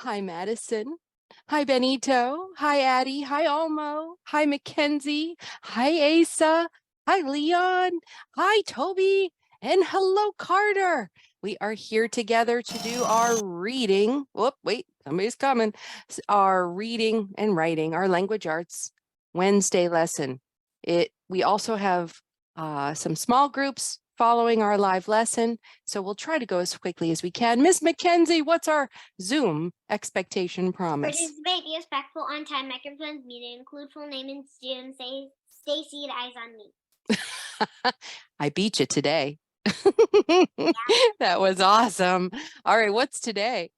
Hi, Madison. Hi, Benito. Hi, Addie. Hi, Almo. Hi, Mackenzie. Hi, Asa. Hi, Leon. Hi, Toby. And hello, Carter. We are here together to do our reading. Whoop, wait, somebody's coming. Our reading and writing, our language arts Wednesday lesson. We also have some small groups following our live lesson. So we'll try to go as quickly as we can. Miss Mackenzie, what's our Zoom expectation promise? Participate, be respectful, on time, microphones muted, include full name and student, stay seated, eyes on me. I beat you today. That was awesome. All right, what's today?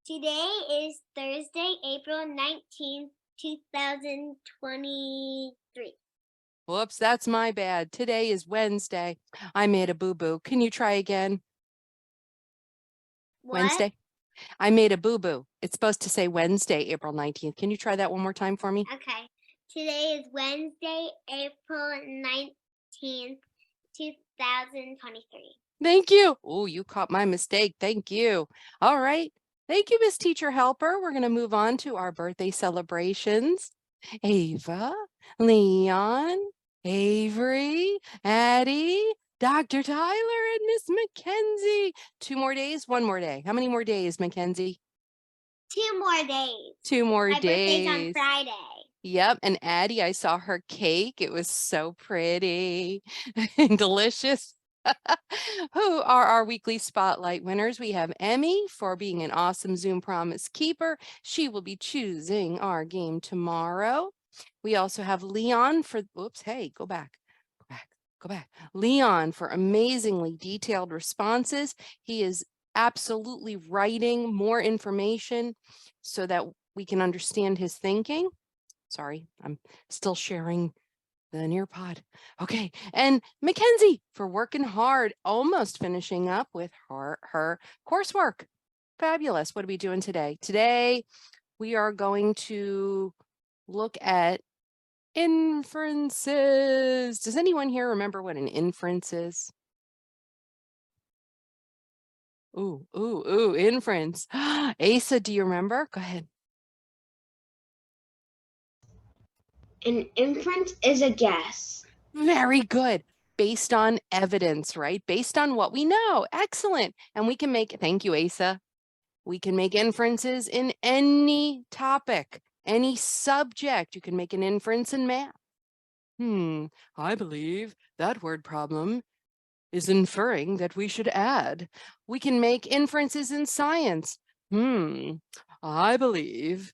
Today is Thursday, April 19th, 2023. Whoops, that's my bad. Today is Wednesday. I made a boo-boo. Can you try again? What? Wednesday? I made a boo-boo. It's supposed to say Wednesday, April 19th. Can you try that one more time for me? Okay. Today is Wednesday, April 19th, 2023. Thank you. Oh, you caught my mistake. Thank you. All right. Thank you, Miss Teacher Helper. We're going to move on to our birthday celebrations. Ava, Leon, Avery, Addie, Dr. Tyler, and Miss Mackenzie. 2 more days, 1 more day. How many more days, Mackenzie? 2 more days. 2 more My days. birthday's on Friday. Yep, and Addie, I saw her cake. It was so pretty and delicious. Who are our weekly spotlight winners? We have Emmy for being an awesome Zoom promise keeper. She will be choosing our game tomorrow. We also have Leon for, whoops, hey, go back. Leon for amazingly detailed responses. He is absolutely writing more information so that we can understand his thinking. Sorry, I'm still sharing the Nearpod. Okay, and Mackenzie for working hard, almost finishing up with her coursework. Fabulous. What are we doing today? Today, we are going to look at inferences. Does anyone here remember what an inference is? Ooh, inference. Asa, do you remember? Go ahead. An inference is a guess. Very good. Based on evidence, right? Based on what we know. Excellent. And we can make, thank you, Asa. We can make inferences in any topic, any subject. You can make an inference in math. I believe that word problem is inferring that we should add. We can make inferences in science. I believe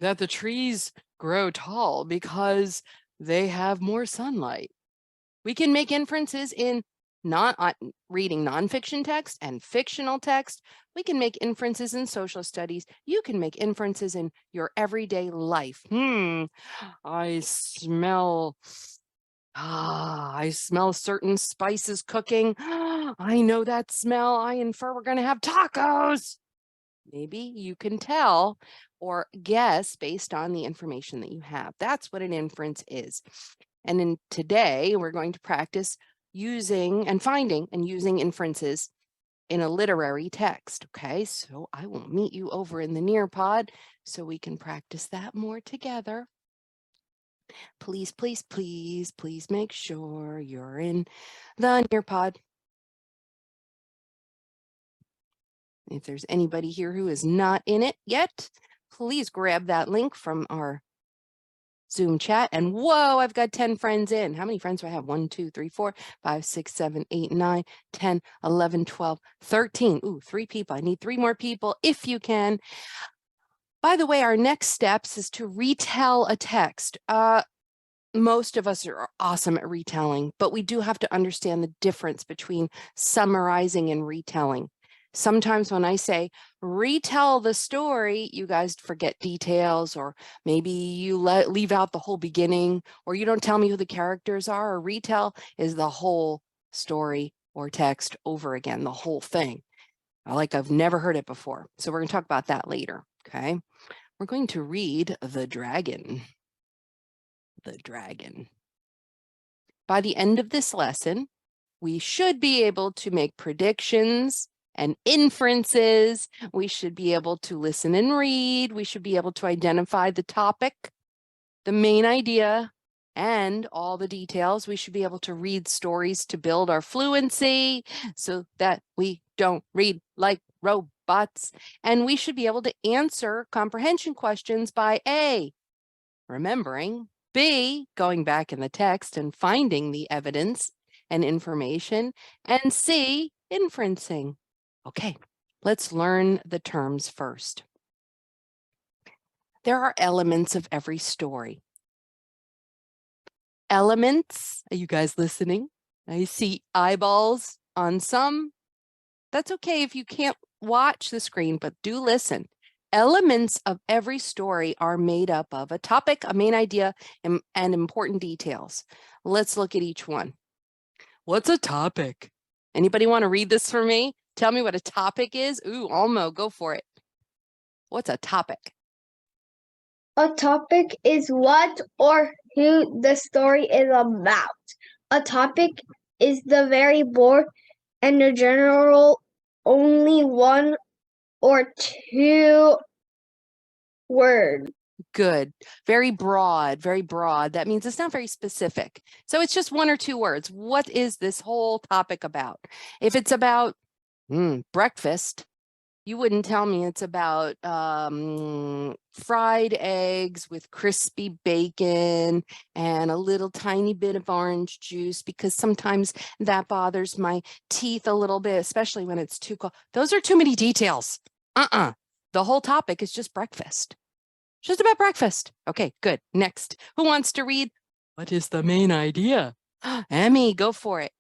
that the trees grow tall because they have more sunlight. We can make inferences in reading nonfiction text and fictional text. We can make inferences in social studies. You can make inferences in your everyday life. I smell certain spices cooking. I know that smell. I infer we're going to have tacos. Maybe you can tell or guess based on the information that you have. That's what an inference is. And today, we're going to practice using and finding and using inferences in a literary text. Okay, so I will meet you over in the Nearpod so we can practice that more together. Please, please, please, please make sure you're in the Nearpod. If there's anybody here who is not in it yet, please grab that link from our Zoom chat. And whoa, I've got 10 friends in. How many friends do I have? 1, 2, 3, 4, 5, 6, 7, 8, 9, 10, 11, 12, 13. Ooh, 3 people. I need 3 more people if you can. By the way, our next steps is to retell a text. Most of us are awesome at retelling, but we do have to understand the difference between summarizing and retelling. Sometimes when I say retell the story, you guys forget details, or maybe you leave out the whole beginning, or you don't tell me who the characters are. Or retell is the whole story or text over again, the whole thing. Like I've never heard it before. So we're going to talk about that later. Okay. We're going to read The Dragon. The Dragon. By the end of this lesson, we should be able to make predictions and inferences. We should be able to listen and read. We should be able to identify the topic, the main idea, and all the details. We should be able to read stories to build our fluency so that we don't read like robots. And we should be able to answer comprehension questions by A, remembering, B, going back in the text and finding the evidence and information, and C, inferencing. Okay, let's learn the terms first. There are elements of every story. Elements, are you guys listening? I see eyeballs on some. That's okay if you can't watch the screen, but do listen. Elements of every story are made up of a topic, a main idea, and important details. Let's look at each one. What's a topic? Anybody want to read this for me? Tell me what a topic is. Ooh, Almo, go for it. What's a topic? A topic is what or who the story is about. A topic is the very broad and the general only one or two word. Good. Very broad, very broad. That means it's not very specific. So it's just one or two words. What is this whole topic about? If it's about breakfast, you wouldn't tell me it's about fried eggs with crispy bacon and a little tiny bit of orange juice, because sometimes that bothers my teeth a little bit, especially when it's too cold. Those are too many details. The whole topic is just breakfast. Just about breakfast. Okay, good. Next. Who wants to read? What is the main idea? Emmy, go for it.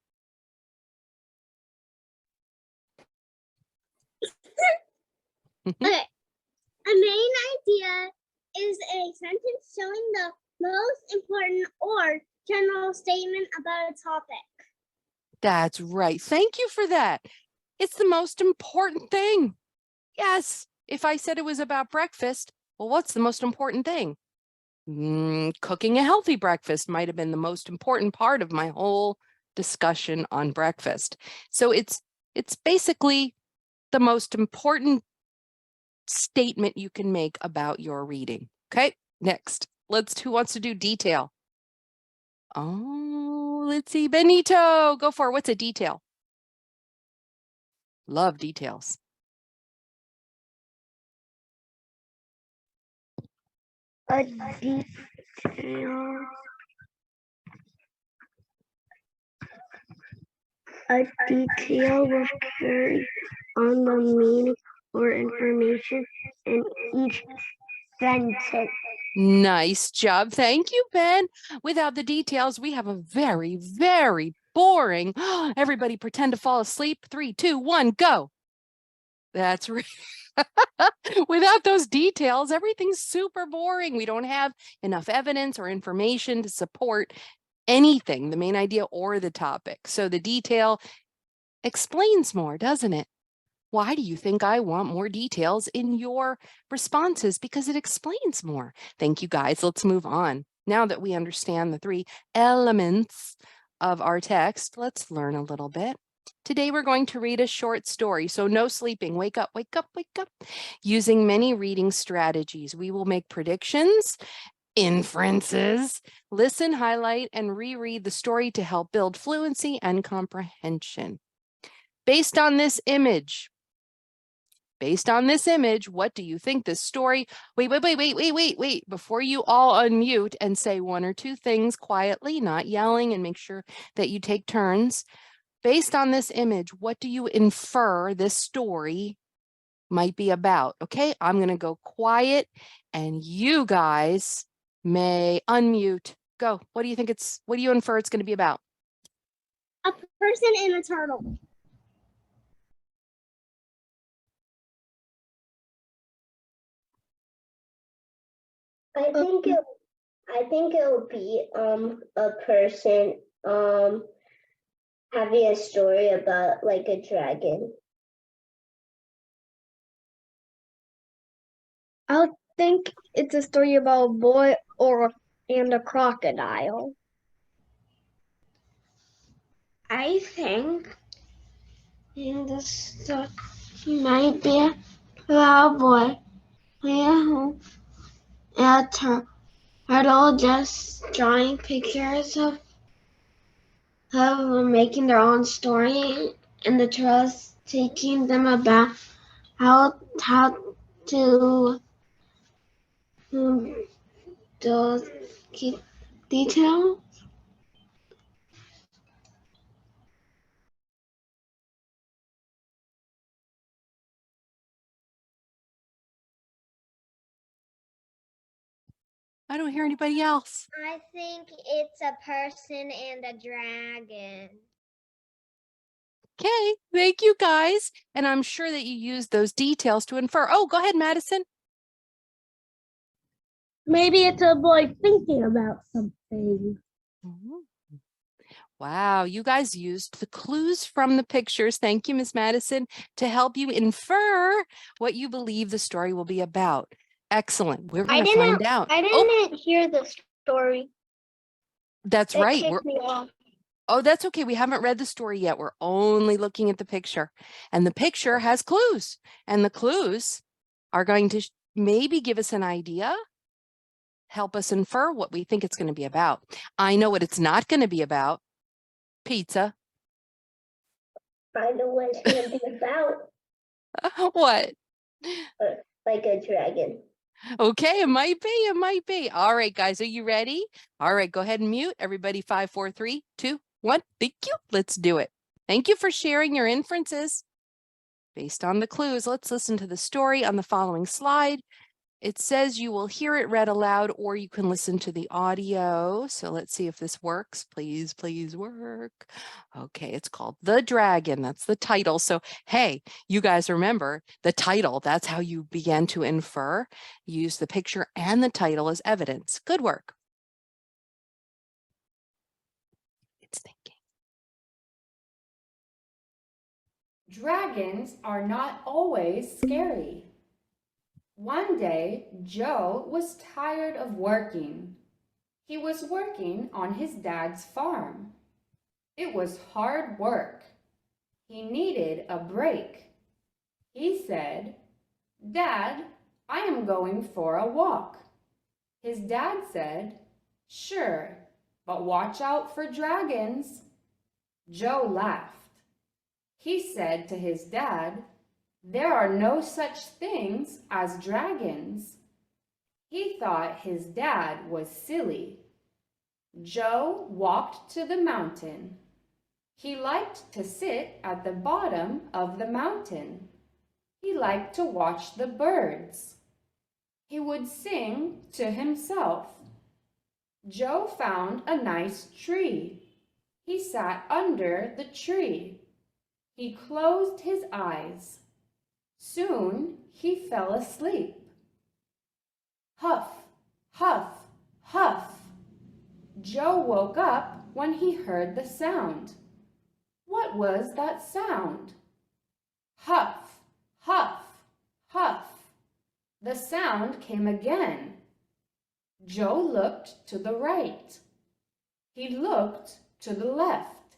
Okay. A main idea is a sentence showing the most important or general statement about a topic. That's right. Thank you for that. It's the most important thing. Yes. If I said it was about breakfast, well, what's the most important thing? Cooking a healthy breakfast might have been the most important part of my whole discussion on breakfast. So it's basically the most important statement you can make about your reading. Okay, next. Who wants to do detail? Oh, let's see. Benito, go for it. What's a detail? Love details. A detail. A detail will carry on the meaning or information in each sentence. Nice job. Thank you, Ben. Without the details, we have a very, very boring. Everybody pretend to fall asleep. 3, 2, 1, go. That's right. Without those details, everything's super boring. We don't have enough evidence or information to support anything, the main idea or the topic. So the detail explains more, doesn't it? Why do you think I want more details in your responses? Because it explains more. Thank you, guys. Let's move on. Now that we understand the 3 elements of our text, let's learn a little bit. Today, we're going to read a short story. So no sleeping. Wake up, wake up, wake up. Using many reading strategies, we will make predictions, inferences, listen, highlight, and reread the story to help build fluency and comprehension. Based on this image, what do you think this story? Wait. Before you all unmute and say 1 or 2 things quietly, not yelling, and make sure that you take turns. Based on this image, what do you infer this story might be about? Okay, I'm going to go quiet and you guys may unmute. Go. What do you infer it's going to be about? A person and a turtle. I think it'll be a person having a story about like a dragon. I think it's a story about a boy and a crocodile. I think In the story, he might be a cowboy, a turtle just drawing pictures of making their own story, and the turtles teaching them about how to those details. I don't hear anybody else. I think it's a person and a dragon. Okay, thank you guys. And I'm sure that you used those details to infer. Oh, go ahead, Madison. Maybe it's a boy thinking about something. Mhm. Wow, you guys used the clues from the pictures. Thank you, Miss Madison, to help you infer what you believe the story will be about. Excellent. We're going to find out. I didn't hear the story. That's It right. kicked me off. Oh, that's okay. We haven't read the story yet. We're only looking at the picture. And the picture has clues. And the clues are going to maybe give us an idea, help us infer what we think it's going to be about. I know what it's not going to be about. Pizza. I know what it's gonna be about. What? Like a dragon. Okay, it might be. It might be. All right, guys, are you ready? All right, go ahead and mute. Everybody, 5, 4, 3, 2, 1. Thank you. Let's do it. Thank you for sharing your inferences. Based on the clues, let's listen to the story on the following slide. It says you will hear it read aloud or you can listen to the audio. So let's see if this works. Please, please work. Okay, it's called The Dragon. That's the title. So, hey, you guys remember the title. That's how you began to infer. Use the picture and the title as evidence. Good work. It's thinking. Dragons are not always scary. One day, Joe was tired of working. He was working on his dad's farm. It was hard work. He needed a break. He said, "Dad, I am going for a walk." His dad said, "Sure, but watch out for dragons." Joe laughed. He said to his dad, "There are no such things as dragons." He thought his dad was silly. Joe walked to the mountain. He liked to sit at the bottom of the mountain. He liked to watch the birds. He would sing to himself. Joe found a nice tree. He sat under the tree. He closed his eyes. Soon he fell asleep. Huff, huff, huff. Joe woke up when he heard the sound. What was that sound? Huff, huff, huff. The sound came again. Joe looked to the right. He looked to the left.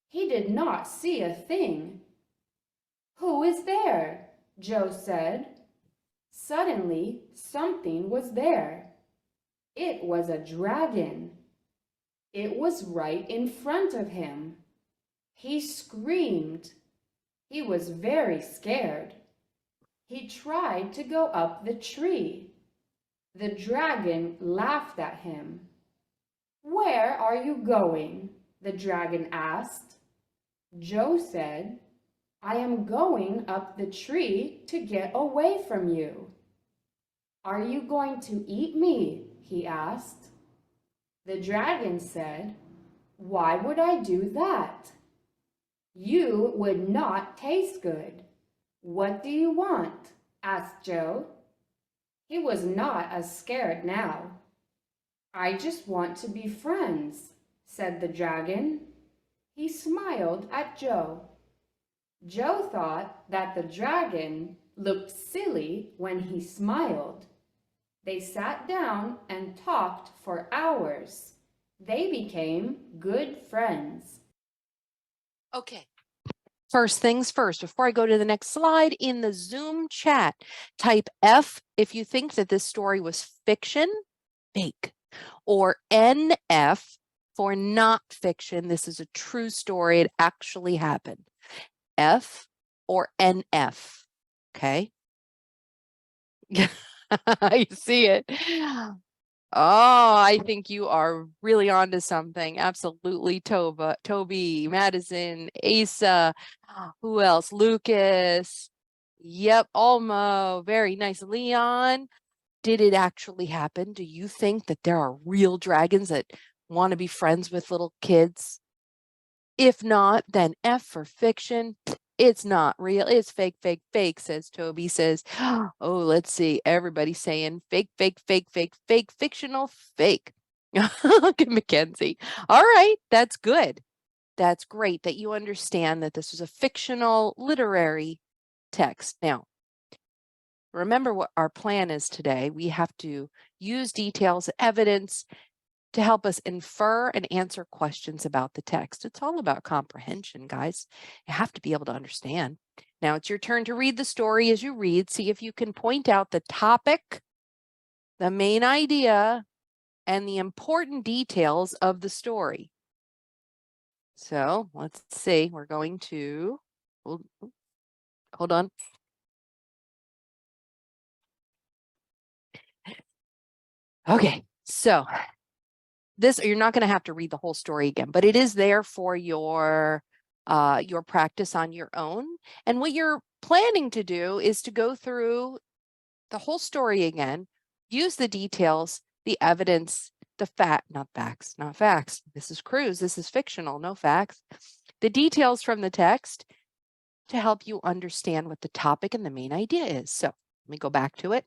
He did not see a thing. "Who is there?" Joe said. Suddenly, something was there. It was a dragon. It was right in front of him. He screamed. He was very scared. He tried to go up the tree. The dragon laughed at him. "Where are you going?" the dragon asked. Joe said, "I am going up the tree to get away from you." "Are you going to eat me?" he asked. The dragon said, "Why would I do that?" "You would not taste good. What do you want?" asked Joe. He was not as scared now. "I just want to be friends," said the dragon. He smiled at Joe. Joe thought that the dragon looked silly when he smiled. They sat down and talked for hours. They became good friends. Okay. First things first, before I go to the next slide, in the Zoom chat, type F if you think that this story was fiction, fake, or NF for not fiction. This is a true story. It actually happened. F or NF. Okay. You see it. Oh, I think you are really onto something. Absolutely, Toby, Madison, Asa, who else? Lucas. Yep, Almo. Very nice. Leon, did it actually happen? Do you think that there are real dragons that want to be friends with little kids? If not, then F for fiction. It's not real. It's fake, fake, fake, says Toby. Says, oh, let's see. Everybody's saying fake, fake, fake, fake, fake, fictional, fake. Look at Mackenzie. All right, that's good. That's great that you understand that this was a fictional literary text. Now, remember what our plan is today. We have to use details, evidence, to help us infer and answer questions about the text. It's all about comprehension, guys. You have to be able to understand. Now it's your turn to read the story as you read. See if you can point out the topic, the main idea, and the important details of the story. So let's see. We're going to, hold on. Okay, so this, you're not going to have to read the whole story again, but it is there for your practice on your own. And what you're planning to do is to go through the whole story again, use the details, the evidence, the not facts. This is Cruz. This is fictional, no facts. The details from the text to help you understand what the topic and the main idea is. So let me go back to it.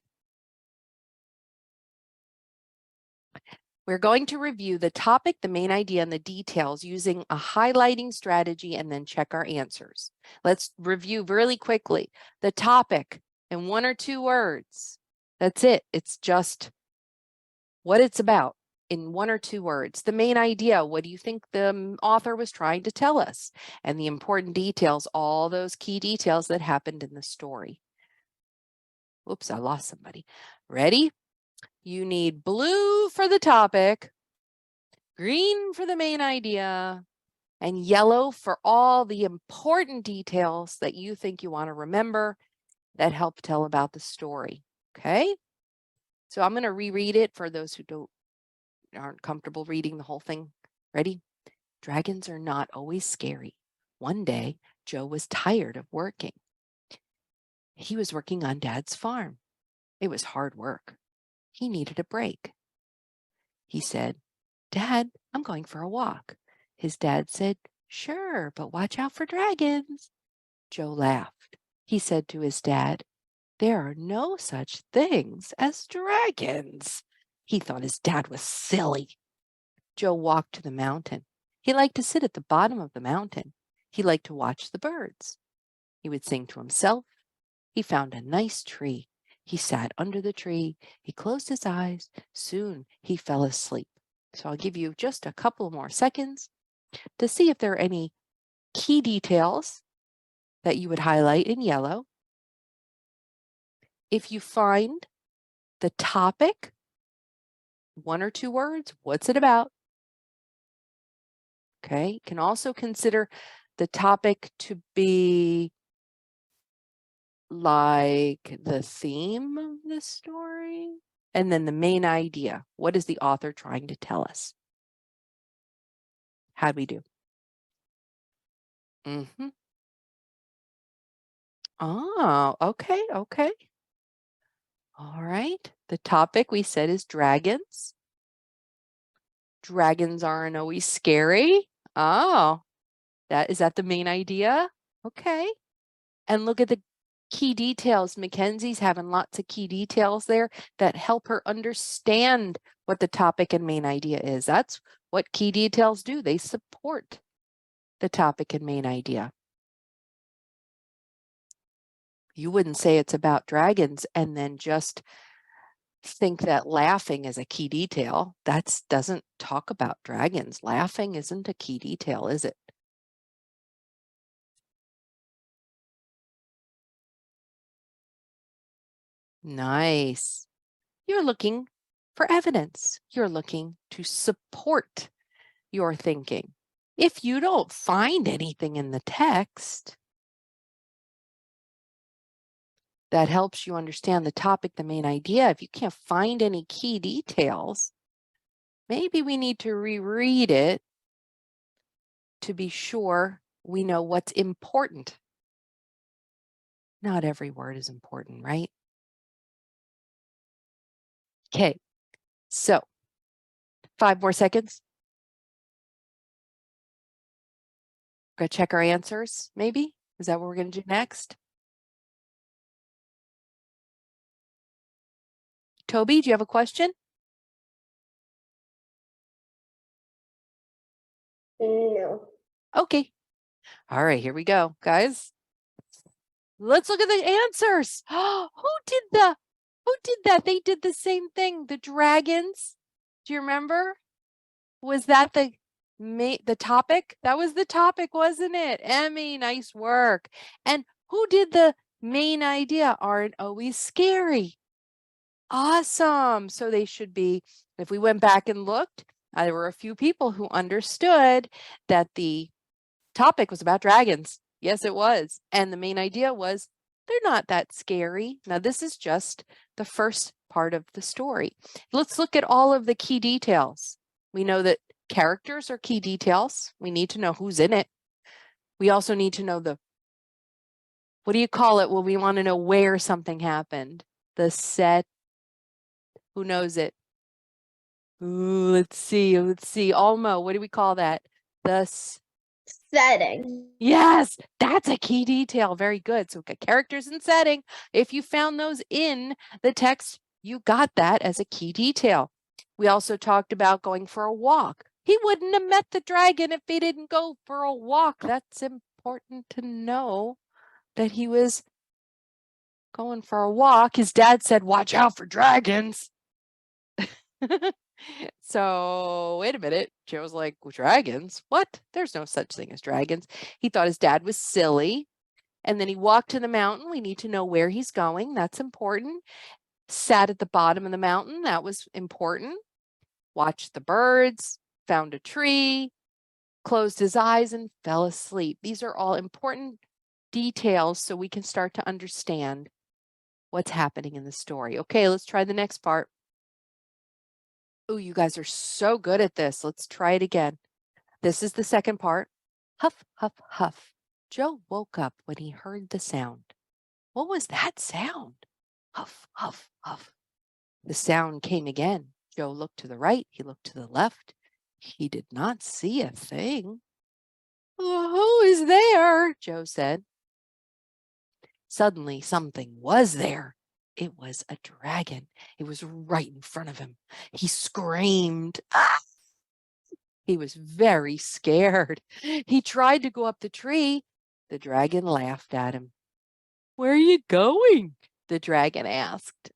We're going to review the topic, the main idea, and the details using a highlighting strategy and then check our answers. Let's review really quickly. The topic in 1 or 2 words. That's it. It's just what it's about in 1 or 2 words. The main idea, what do you think the author was trying to tell us? And the important details, all those key details that happened in the story. Oops, I lost somebody. Ready? You need blue for the topic, green for the main idea, and yellow for all the important details that you think you want to remember that help tell about the story. Okay? So I'm going to reread it for those who aren't comfortable reading the whole thing. Ready? Dragons are not always scary. One day, Joe was tired of working. He was working on Dad's farm. It was hard work. He needed a break. He said, Dad, I'm going for a walk. His dad said, sure, but watch out for dragons. Joe laughed. He said to his dad, there are no such things as dragons. He thought his dad was silly. Joe walked to the mountain. He liked to sit at the bottom of the mountain. He liked to watch the birds. He would sing to himself. He found a nice tree. He sat under the tree. He closed his eyes. Soon he fell asleep. So I'll give you just a couple more seconds to see if there are any key details that you would highlight in yellow. If you find the topic, 1 or 2 words, what's it about? Okay, you can also consider the topic to be like the theme of the story, and then the main idea. What is the author trying to tell us? How'd we do? Oh, okay, okay. All right. The topic we said is dragons. Dragons aren't always scary. Oh, is that the main idea? Okay. And look at the key details. Mackenzie's having lots of key details there that help her understand what the topic and main idea is. That's what key details do. They support the topic and main idea. You wouldn't say it's about dragons and then just think that laughing is a key detail. That doesn't talk about dragons. Laughing isn't a key detail, is it? Nice. You're looking for evidence. You're looking to support your thinking. If you don't find anything in the text that helps you understand the topic, the main idea, if you can't find any key details, maybe we need to reread it to be sure we know what's important. Not every word is important, right? Okay, so 5 more seconds. Go check our answers, maybe? Is that what we're going to do next? Toby, do you have a question? No. Okay. All right, here we go, guys. Let's look at the answers. Who did that? They did the same thing. The dragons. Do you remember? Was that the topic? That was the topic, wasn't it? Emmy, nice work. And who did the main idea? Aren't always scary. Awesome. So they should be, if we went back and looked, there were a few people who understood that the topic was about dragons. Yes, it was. And the main idea was they're not that scary. Now, this is just the first part of the story. Let's look at all of the key details. We know that characters are key details. We need to know who's in it. We also need to know what do you call it? Well, we want to know where something happened. The set. Who knows it? Ooh, let's see. Almo, what do we call that? The Setting. Yes, that's a key detail. Very good. So characters and setting. If you found those in the text, you got that as a key detail. We also talked about going for a walk. He wouldn't have met the dragon if he didn't go for a walk. That's important to know that he was going for a walk. His dad said, watch out for dragons. So wait a minute. Joe was like, dragons? What? There's no such thing as dragons. He thought his dad was silly. And then he walked to the mountain. We need to know where he's going. That's important. Sat at the bottom of the mountain. That was important. Watched the birds, found a tree, closed his eyes and fell asleep. These are all important details so we can start to understand what's happening in the story. Okay, let's try the next part. Oh, you guys are so good at this. Let's try it again. This is the second part. Huff, huff, huff. Joe woke up when he heard the sound. What was that sound? Huff, huff, huff. The sound came again. Joe looked to the right. He looked to the left. He did not see a thing. Who is there? Joe said. Suddenly, something was there. It was a dragon. It was right in front of him. He screamed. Ah! He was very scared. He tried to go up the tree. The dragon laughed at him. Where are you going? The dragon asked.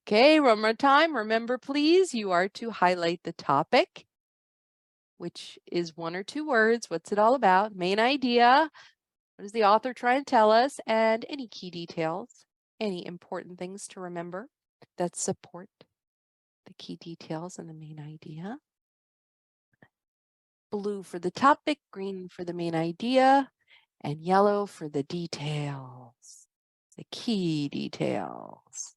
Okay, one more time. Remember, please, you are to highlight the topic, which is 1 or 2 words. What's it all about? Main idea. What is the author trying to tell us? And any key details, any important things to remember that support the key details and the main idea. Blue for the topic, green for the main idea, and yellow for the details, the key details.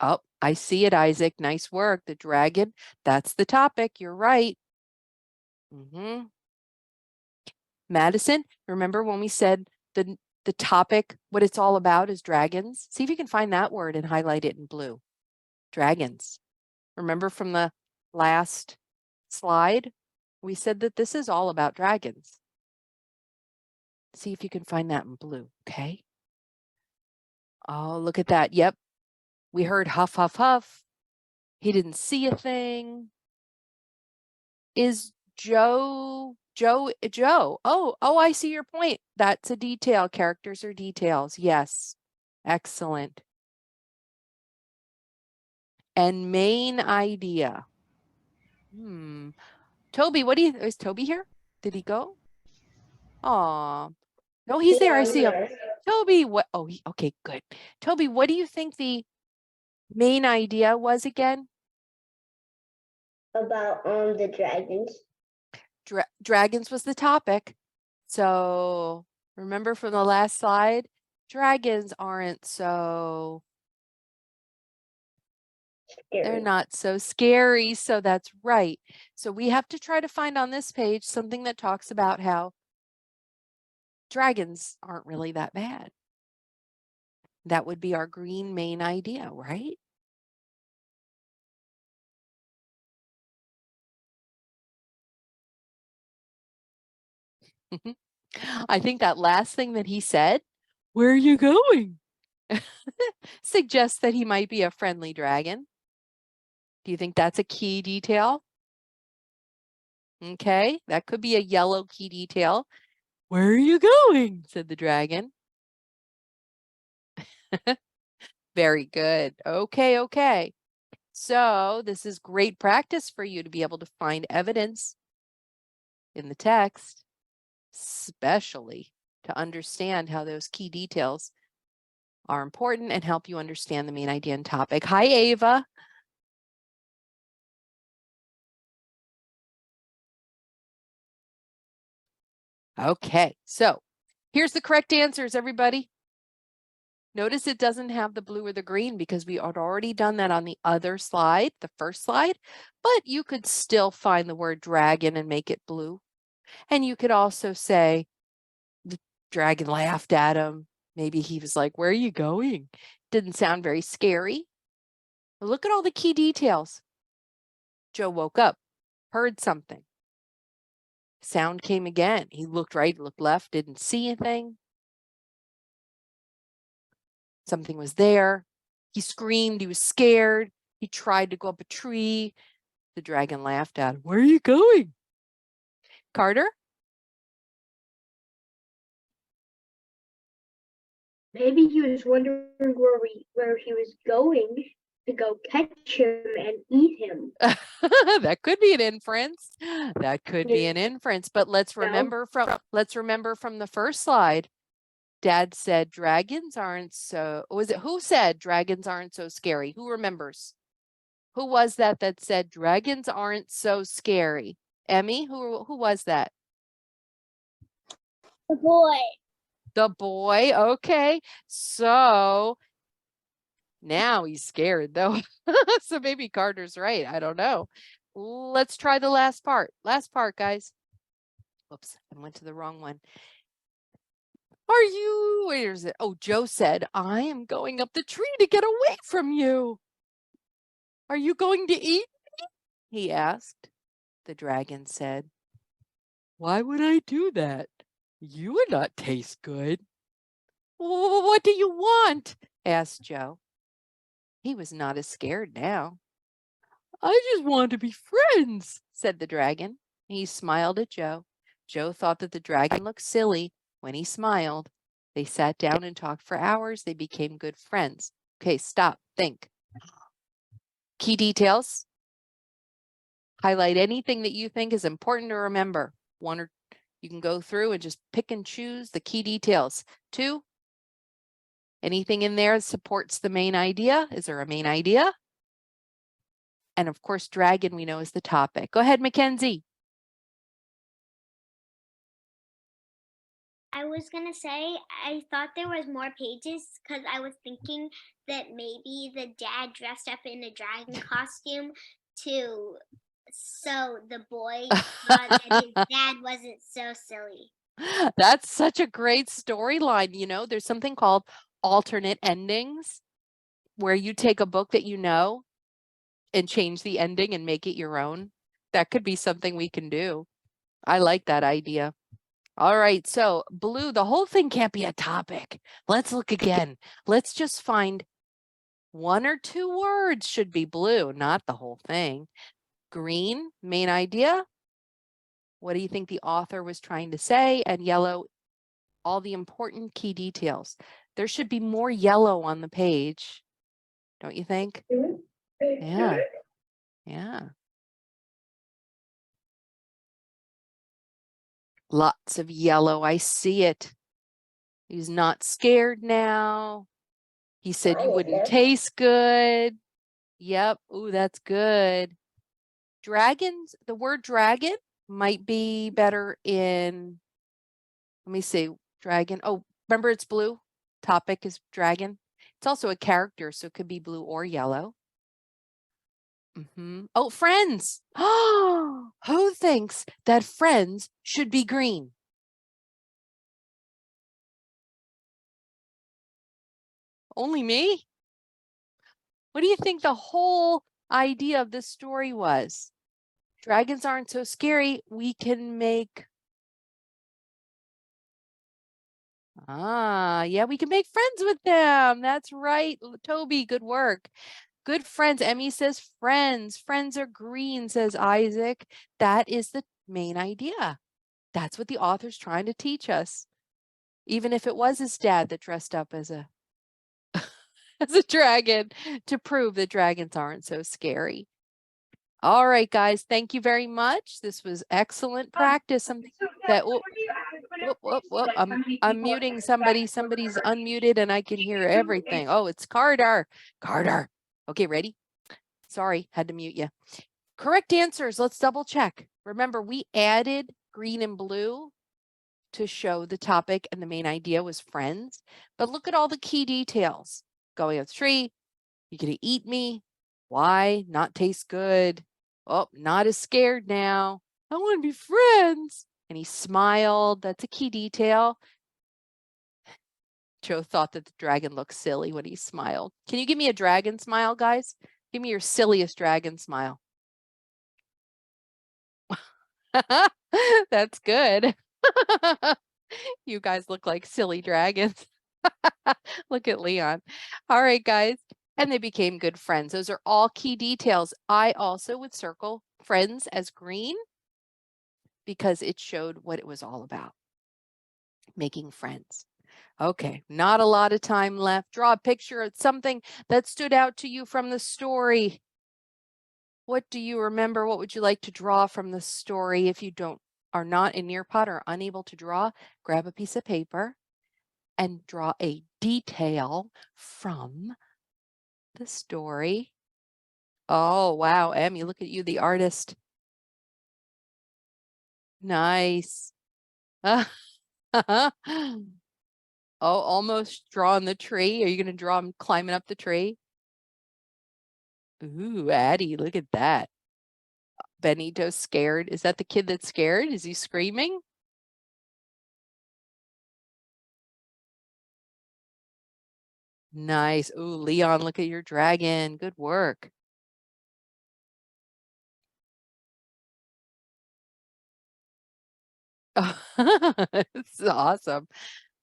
Oh, I see it, Isaac. Nice work. The dragon, that's the topic. You're right. Madison, remember when we said the topic, what it's all about is dragons? See if you can find that word and highlight it in blue. Dragons. Remember from the last slide? We said that this is all about dragons. See if you can find that in blue, okay? Oh, look at that. Yep. We heard huff, huff, huff. He didn't see a thing. Is Joe? Oh, I see your point. That's a detail. Characters are details. Yes. Excellent. and main idea. Toby, what do you, is Toby here? Did he go? Oh, no, he's there. I see him. Toby, what? Oh, okay, good. Toby, what do you think the main idea was again? About the dragons. Dragons was the topic. So remember from the last slide, dragons aren't so, they're not so scary. So that's right. So we have to try to find on this page something that talks about how dragons aren't really that bad. That would be our green main idea, right? I think that last thing that he said, where are you going? Suggests that he might be a friendly dragon. Do you think that's a key detail? Okay, that could be a yellow key detail. Where are you going? Said the dragon. Very good. Okay. So this is great practice for you to be able to find evidence in the text, especially to understand how those key details are important and help you understand the main idea and topic. Hi, Ava. Okay, so here's the correct answers, everybody. Notice it doesn't have the blue or the green because we had already done that on the other slide, the first slide, but you could still find the word dragon and make it blue. And you could also say the dragon laughed at him. Maybe he was like, where are you going? Didn't sound very scary. But look at all the key details. Joe woke up, heard something. Sound came again. He looked right, looked left, didn't see anything. Something was there. He screamed. He was scared. He tried to go up a tree. The dragon laughed at him. Where are you going? Carter? Maybe he was wondering where he was going to go catch him and eat him. That could be an inference. That could be an inference. But let's remember from the first slide. Dad said dragons aren't so, was it who said dragons aren't so scary? Who remembers? Who was that said dragons aren't so scary? Emmy, who was that? The boy. The boy. Okay. So now he's scared though. So maybe Carter's right. I don't know. Let's try the last part. Last part, guys. Whoops, I went to the wrong one. Are you, where is it? Oh, Joe said, I am going up the tree to get away from you. Are you going to eat me? He asked. The dragon said, why would I do that? You would not taste good. What do you want? Asked Joe. He was not as scared now. I just want to be friends, said the dragon. He smiled at Joe. Joe thought that the dragon looked silly when he smiled. They sat down and talked for hours. They became good friends. Okay, stop, think. Key details. Highlight anything that you think is important to remember. One or you can go through and just pick and choose the key details. 2, anything in there supports the main idea. Is there a main idea? And of course, dragon we know is the topic. Go ahead, Mackenzie. I was gonna say, I thought there was more pages because I was thinking that maybe the dad dressed up in a dragon costume so the boy thought that his dad wasn't so silly. That's such a great storyline. You know, there's something called alternate endings where you take a book that you know and change the ending and make it your own. That could be something we can do. I like that idea. All right, so blue, the whole thing can't be a topic. Let's look again. Let's just find 1 or 2 words should be blue, not the whole thing. Green, main idea. What do you think the author was trying to say? And yellow, all the important key details. There should be more yellow on the page, don't you think? Yeah. Yeah. Lots of yellow. I see it. He's not scared now. He said you wouldn't taste good. Yep. Ooh, that's good. Dragons, the word dragon might be better in, let me see, dragon. Oh, remember it's blue? Topic is dragon. It's also a character, so it could be blue or yellow. Oh, friends. Oh, who thinks that friends should be green? Only me? What do you think the whole idea of this story was? Dragons aren't so scary. We can make, yeah, we can make friends with them. That's right. Toby, good work. Good friends. Emmy says friends. Friends are green, says Isaac. That is the main idea. That's what the author's trying to teach us. Even if it was his dad that dressed up as a as a dragon to prove that dragons aren't so scary. All right, guys, thank you very much. This was excellent practice. Something that I'm muting somebody. Somebody's unmuted and I can hear everything. Oh, it's Carter. Carter. Okay, ready? Sorry, had to mute you. Correct answers. Let's double check. Remember, we added green and blue to show the topic and the main idea was friends. But look at all the key details. Going up the tree, you're going to eat me. Why? Not taste good. Oh, not as scared now. I want to be friends. And he smiled. That's a key detail. Joe thought that the dragon looked silly when he smiled. Can you give me a dragon smile, guys? Give me your silliest dragon smile. That's good. You guys look like silly dragons. Look at Leon. All right, guys. And they became good friends. Those are all key details. I also would circle friends as green because it showed what it was all about. Making friends. Okay, not a lot of time left. Draw a picture of something that stood out to you from the story. What do you remember? What would you like to draw from the story? If you are not in Nearpod or unable to draw, grab a piece of paper and draw a detail from the story. Oh, wow, Emmy, look at you, the artist. Nice. Oh, almost drawing the tree. Are you going to draw him climbing up the tree? Ooh, Addie, look at that. Benito's scared. Is that the kid that's scared? Is he screaming? Nice. Ooh, Leon, look at your dragon. Good work. This is awesome.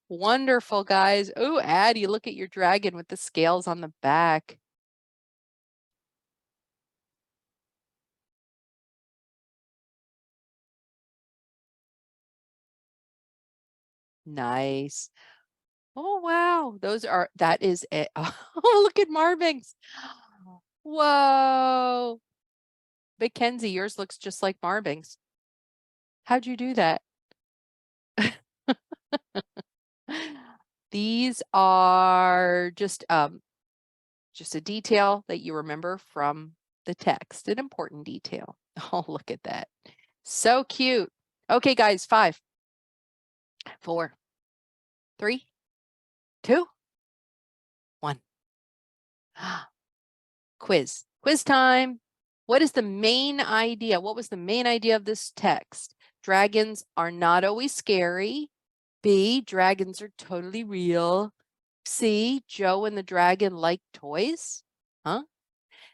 Wonderful, guys. Ooh, Addie, look at your dragon with the scales on the back. Nice. Oh, wow. That is it. Oh, look at Marving's. Whoa. Mackenzie, yours looks just like Marving's. How'd you do that? These are just a detail that you remember from the text, an important detail. Oh, look at that. So cute. Okay, guys, 5, 4, 3, 2, 1. Quiz time. What is the main idea? What was the main idea of this text? Dragons are not always scary. B, dragons are totally real. C, Joe and the dragon like toys. Huh?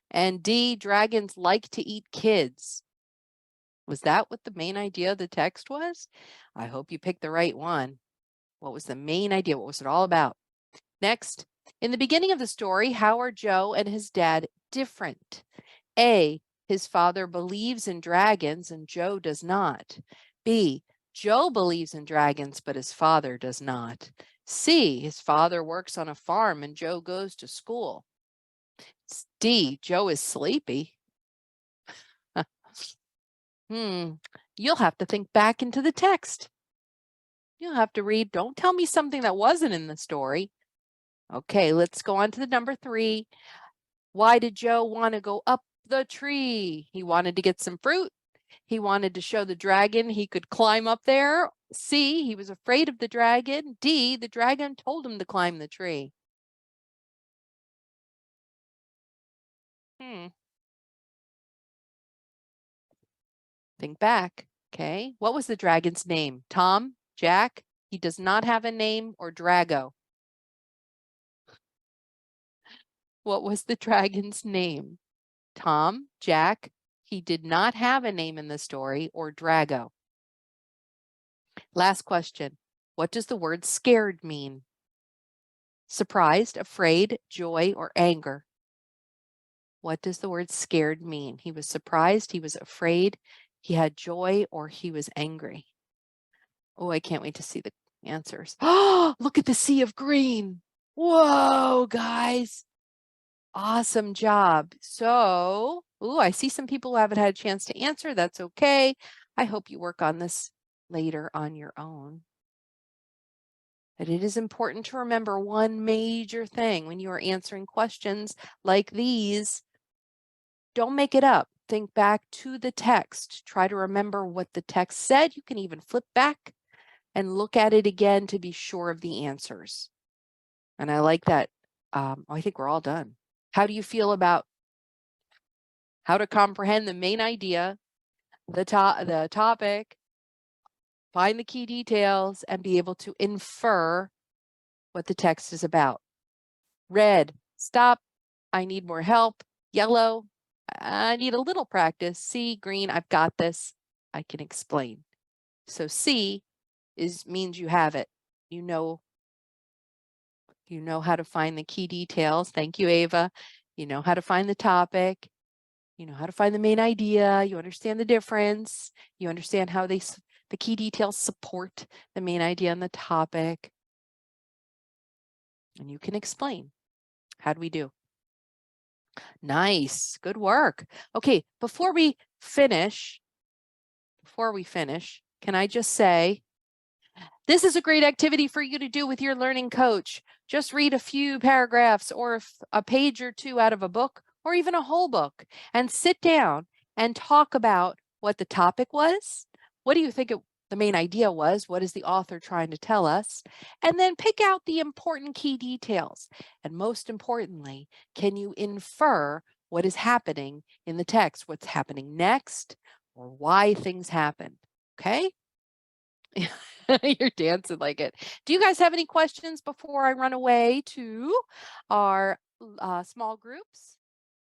And D, dragons like to eat kids. Was that what the main idea of the text was? I hope you picked the right one. What was the main idea? What was it all about? Next, in the beginning of the story, how are Joe and his dad different? A, his father believes in dragons and Joe does not. B, Joe believes in dragons, but his father does not. C, his father works on a farm and Joe goes to school. D, Joe is sleepy. You'll have to think back into the text. You'll have to read. Don't tell me something that wasn't in the story. Okay, let's go on to the number 3. Why did Joe want to go up the tree? He wanted to get some fruit. He wanted to show the dragon he could climb up there. C, he was afraid of the dragon. D, the dragon told him to climb the tree. Think back. Okay, what was the dragon's name? Tom? Jack? He does not have a name, or Drago? What was the dragon's name? Tom? Jack? He did not have a name in the story, or Drago? Last question. What does the word scared mean? Surprised, afraid, joy, or anger? What does the word scared mean? He was surprised, he was afraid, he had joy, or he was angry? Oh, I can't wait to see the answers. Oh, look at the sea of green. Whoa, guys. Awesome job. So, I see some people who haven't had a chance to answer. That's okay. I hope you work on this later on your own. But it is important to remember one major thing when you are answering questions like these. Don't make it up. Think back to the text. Try to remember what the text said. You can even flip back and look at it again to be sure of the answers. And I like that. I think we're all done. How do you feel about how to comprehend the main idea, the topic, find the key details, and be able to infer what the text is about? Red, stop. I need more help. Yellow, I need a little practice. C, green, I've got this. I can explain. So C means you have it. You know how to find the key details. Thank you, Ava. You know how to find the topic. You know how to find the main idea. You understand the difference. You understand how the key details support the main idea and the topic. And you can explain. How do we do? Nice. Good work. Okay, before we finish, can I just say, this is a great activity for you to do with your learning coach. Just read a few paragraphs or a page or two out of a book, or even a whole book, and sit down and talk about what the topic was. What do you think the main idea was? What is the author trying to tell us? And then pick out the important key details. And most importantly, can you infer what is happening in the text, what's happening next, or why things happened? Okay? You're dancing like it. Do you guys have any questions before I run away to our small groups?